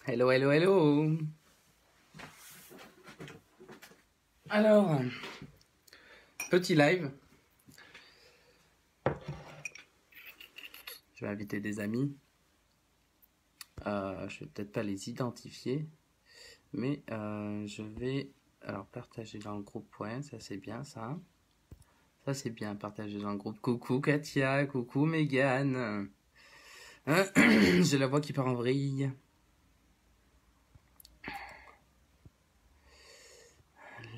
Hello, hello, hello. Alors, petit live. Je vais inviter des amis. Je vais peut-être pas les identifier, mais je vais partager dans le groupe. Ouais, ça c'est bien ça. Ça c'est bien, partager dans le groupe. Coucou Katia, coucou Megan. J'ai la voix qui part en vrille.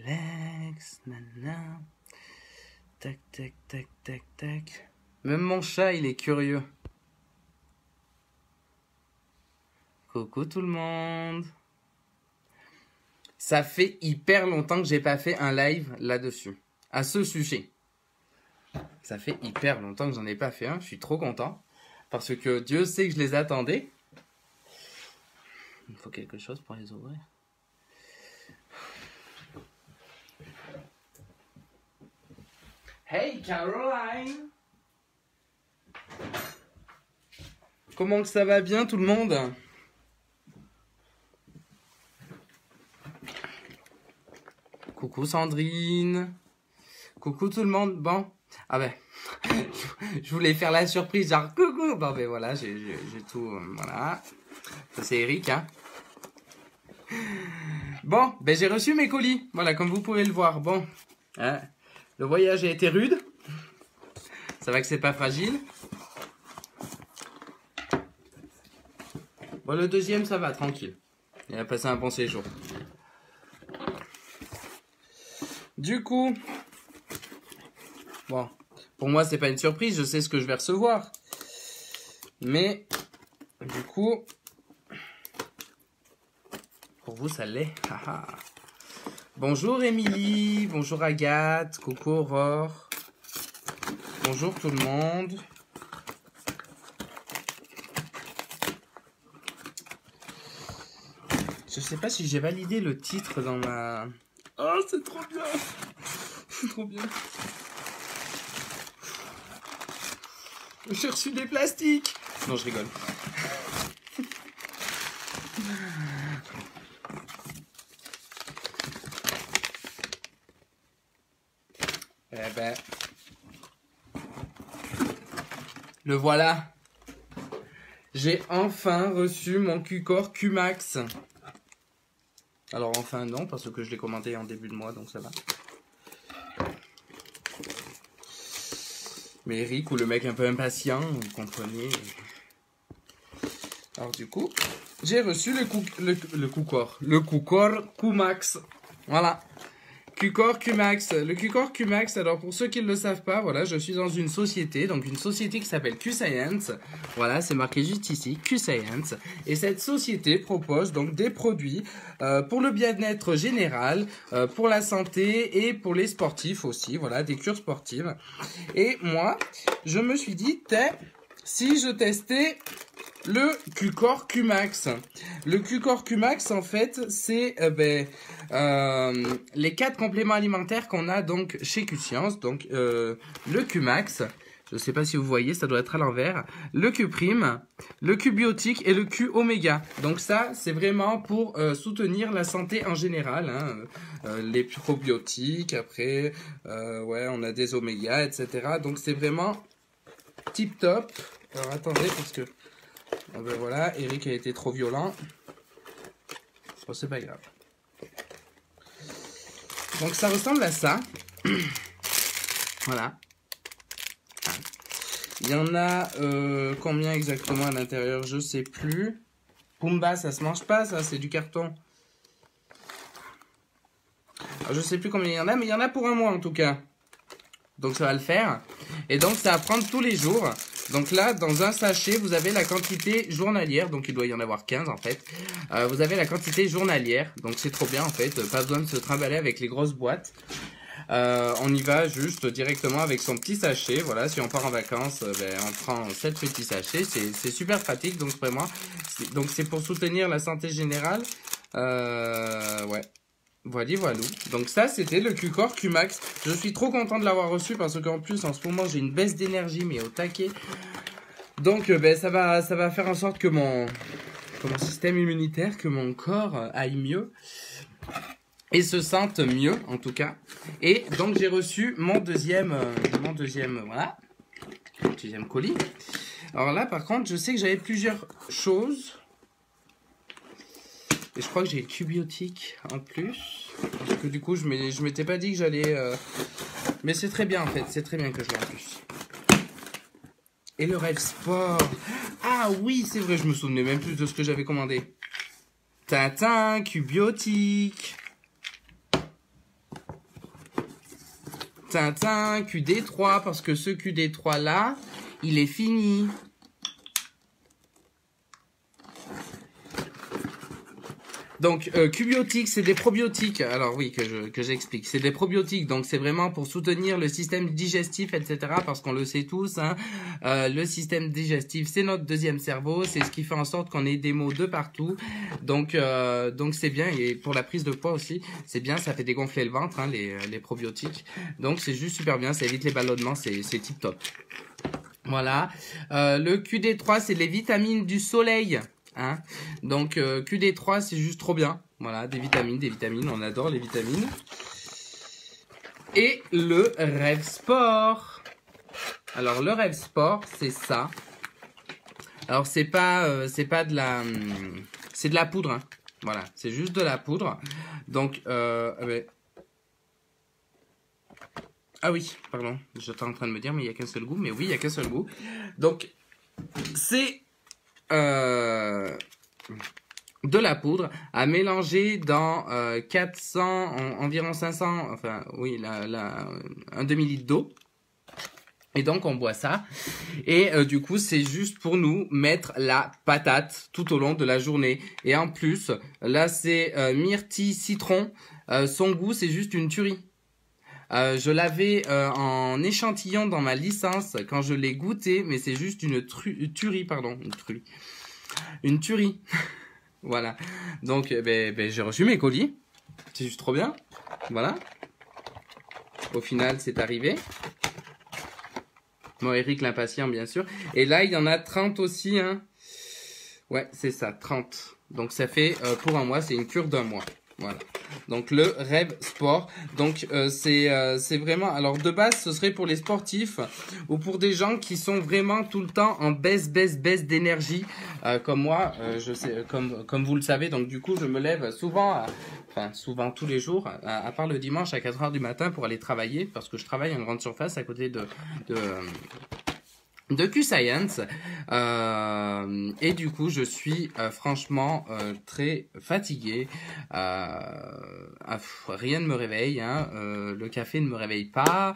Alex, nana. Tac, tac, tac, tac, tac. Même mon chat, il est curieux. Coucou tout le monde. Ça fait hyper longtemps que j'ai pas fait un live là-dessus, à ce sujet. Ça fait hyper longtemps que j'en ai pas fait un. Je suis trop content parce que Dieu sait que je les attendais. Il faut quelque chose pour les ouvrir. Hey Caroline! Comment que ça va bien tout le monde? Coucou Sandrine! Coucou tout le monde! Bon, ah ben, je voulais faire la surprise, genre coucou! Bon ben voilà, j'ai tout, voilà. Ça c'est Eric, hein. Bon, ben j'ai reçu mes colis, voilà, comme vous pouvez le voir. Bon, hein, le voyage a été rude. Ça va que c'est pas fragile. Bon, le deuxième, ça va, tranquille. Il a passé un bon séjour. Du coup, bon, pour moi, c'est pas une surprise, je sais ce que je vais recevoir. Mais, du coup, pour vous, ça l'est. Bonjour Émilie, bonjour Agathe, coucou Aurore. Bonjour tout le monde. Je sais pas si j'ai validé le titre dans ma... Oh, c'est trop bien. C'est trop bien. J'ai reçu des plastiques. Non, je rigole. Eh ben... Le voilà. J'ai enfin reçu mon Q-Core Q-Max. Alors enfin non, parce que je l'ai commandé en début de mois, donc ça va. Mais Eric, ou le mec un peu impatient, vous comprenez. Alors du coup, j'ai reçu le Q-Core Q-Max. Voilà. Q-Core Q-Max. Le Q-Core Q-Max, alors pour ceux qui ne le savent pas, voilà, je suis dans une société, donc une société qui s'appelle Q-Science. Voilà, c'est marqué juste ici, Q-Science. Et cette société propose donc des produits pour le bien-être général, pour la santé et pour les sportifs aussi, voilà, des cures sportives. Et moi, je me suis dit, si je testais le Q-Core Q-Max. Le Q-Core Q-Max, en fait, c'est les 4 compléments alimentaires qu'on a donc chez Q-Science. Donc, le Q-Max, je ne sais pas si vous voyez, ça doit être à l'envers. Le Q-Prime, le Q-Biotique et le Q-Oméga. Donc ça, c'est vraiment pour soutenir la santé en général. Hein. Les probiotiques, après, ouais, on a des oméga, etc. Donc c'est vraiment tip top. Alors attendez, parce que... Ah ben voilà, Eric a été trop violent. Bon, c'est pas grave. Donc ça ressemble à ça. Voilà. Il y en a combien exactement à l'intérieur, je sais plus. Pumba, ça se mange pas, ça, c'est du carton. Alors, je sais plus combien il y en a, mais il y en a pour un mois en tout cas. Donc ça va le faire. Et donc ça va prendre tous les jours. Donc là, dans un sachet, vous avez la quantité journalière. Donc il doit y en avoir 15 en fait. Vous avez la quantité journalière. Donc c'est trop bien en fait. Pas besoin de se trimballer avec les grosses boîtes. On y va juste directement avec son petit sachet. Voilà, si on part en vacances, on prend 7 petits sachets. C'est super pratique. Donc vraiment, donc c'est pour soutenir la santé générale. Ouais. Voilà. Donc ça, c'était le Q-Core Q-Max. Je suis trop content de l'avoir reçu parce qu'en plus, en ce moment, j'ai une baisse d'énergie, mais au taquet. Donc, ça va faire en sorte que que mon système immunitaire, que mon corps aille mieux. Et se sente mieux, en tout cas. Et donc, j'ai reçu mon deuxième colis. Alors là, par contre, je sais que j'avais plusieurs choses. Et je crois que j'ai le Cubiotic en plus. Parce que du coup, je m'étais pas dit que j'allais... Mais c'est très bien, en fait. C'est très bien que je l'ai en plus. Et le Rêve Sport. Ah oui, c'est vrai, je me souvenais même plus de ce que j'avais commandé. Tintin, Cubiotic. Tintin, QD3, parce que ce QD3 là, il est fini. Donc, Cubiotic, c'est des probiotiques. Alors oui, que j'explique. C'est des probiotiques, donc c'est vraiment pour soutenir le système digestif, etc. Parce qu'on le sait tous, hein, le système digestif, c'est notre deuxième cerveau. C'est ce qui fait en sorte qu'on ait des maux de partout. Donc c'est bien. Et pour la prise de poids aussi, c'est bien. Ça fait dégonfler le ventre, hein, les probiotiques. Donc c'est juste super bien. Ça évite les ballonnements. C'est tip top. Voilà. Le QD3, c'est les vitamines du soleil. Hein, donc QD3 c'est juste trop bien. Voilà, des vitamines, on adore les vitamines. Et le Rêve Sport. Alors le Rêve Sport, c'est ça. Alors c'est pas de la c'est de la poudre, hein. Voilà, c'est juste de la poudre. Donc ah oui, pardon, j'étais en train de me dire mais il y a qu'un seul goût, mais oui, il y a qu'un seul goût. Donc c'est de la poudre à mélanger dans 400, environ 500, enfin oui, un demi-litre d'eau. Et donc on boit ça. Et du coup c'est juste pour nous mettre la patate tout au long de la journée. Et en plus, là c'est myrtille citron. Son goût c'est juste une tuerie. Je l'avais en échantillon dans ma licence quand je l'ai goûté, mais c'est juste une tuerie, pardon, une tuerie. Voilà. Donc, j'ai reçu mes colis. C'est juste trop bien. Voilà. Au final, c'est arrivé. Moi, Eric l'impatient, bien sûr. Et là, il y en a 30 aussi, hein. Ouais, c'est ça, 30. Donc, ça fait, pour un mois, c'est une cure d'un mois. Voilà. Donc le Rêve Sport. Donc c'est vraiment, alors de base ce serait pour les sportifs ou pour des gens qui sont vraiment tout le temps en baisse d'énergie comme moi, je sais, comme vous le savez. Donc du coup je me lève souvent, souvent tous les jours, à part le dimanche à 4 h du matin pour aller travailler, parce que je travaille en grande surface à côté de Q-Science, et du coup je suis franchement très fatigué. Rien ne me réveille, hein. Le café ne me réveille pas,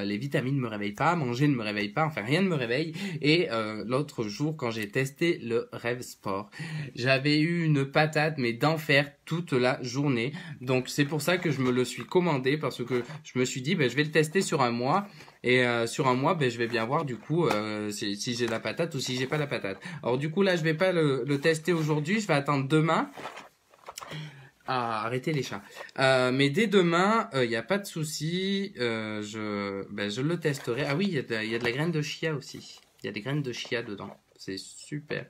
les vitamines ne me réveillent pas, manger ne me réveille pas, enfin rien ne me réveille. Et l'autre jour quand j'ai testé le Rêve Sport, j'avais eu une patate mais d'enfer toute la journée. Donc c'est pour ça que je me le suis commandé, parce que je me suis dit je vais le tester sur un mois. Et sur un mois, je vais bien voir du coup si j'ai la patate ou si j'ai pas la patate. Alors du coup là, je vais pas le tester aujourd'hui, je vais attendre demain. Ah, arrêtez les chats. Mais dès demain, il n'y a pas de souci. Je le testerai. Ah oui, il y a de la graine de chia aussi. Il y a des graines de chia dedans. C'est super.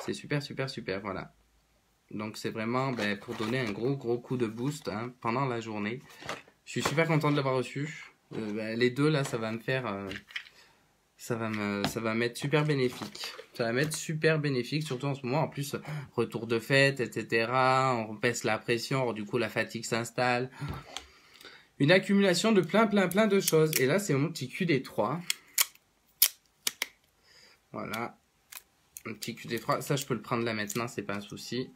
C'est super, super, super. Voilà. Donc c'est vraiment pour donner un gros coup de boost, hein, pendant la journée. Je suis super content de l'avoir reçu. Les deux là, ça va me faire, ça va m'être super bénéfique. Ça va m'être super bénéfique, surtout en ce moment. En plus, retour de fête, etc. On baisse la pression, alors, du coup la fatigue s'installe. Une accumulation de plein de choses. Et là, c'est mon petit QD3. Voilà, un petit QD3. Ça, je peux le prendre là maintenant, c'est pas un souci.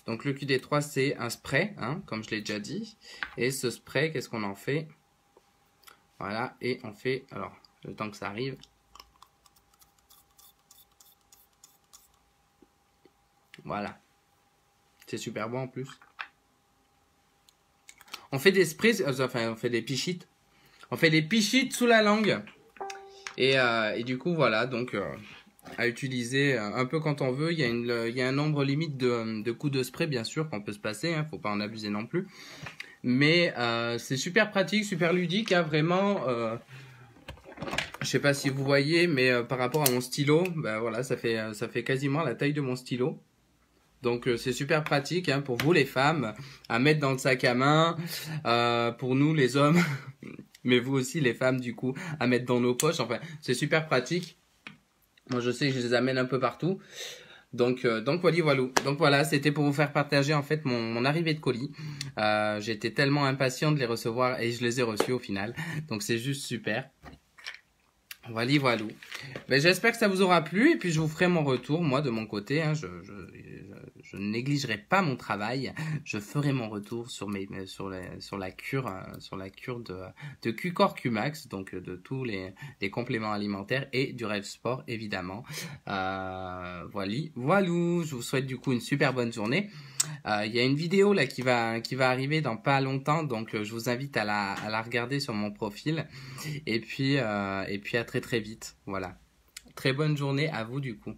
Donc le QD3, c'est un spray, hein, comme je l'ai déjà dit. Et ce spray, qu'est-ce qu'on en fait? Voilà, et on fait, alors, le temps que ça arrive. Voilà. C'est super bon en plus. On fait des sprays, enfin, on fait des pichites. On fait des pichites sous la langue. Et du coup, voilà, donc, à utiliser un peu quand on veut. Il y a un nombre limite de coups de spray, bien sûr, qu'on peut se passer. Hein, faut pas en abuser non plus. Mais c'est super pratique, super ludique, hein, vraiment. Je sais pas si vous voyez, mais par rapport à mon stylo, bah voilà, ça fait quasiment la taille de mon stylo. Donc c'est super pratique hein, pour vous les femmes à mettre dans le sac à main, pour nous les hommes, mais vous aussi les femmes du coup à mettre dans nos poches. Enfin c'est super pratique. Moi je sais que je les amène un peu partout. Donc voilà. Donc voilà, c'était pour vous faire partager en fait mon arrivée de colis. J'étais tellement impatient de les recevoir et je les ai reçus au final. Donc c'est juste super. Voilà. Ben, j'espère que ça vous aura plu et puis je vous ferai mon retour, moi de mon côté. Hein, je ne négligerai pas mon travail. Je ferai mon retour sur la cure de Q-Core Q-Max, donc de tous les compléments alimentaires et du Rêve Sport évidemment. Voilà. Je vous souhaite du coup une super bonne journée. Il y a une vidéo là qui va arriver dans pas longtemps, donc je vous invite à la regarder sur mon profil. Et puis à très vite. Voilà. Très bonne journée à vous du coup.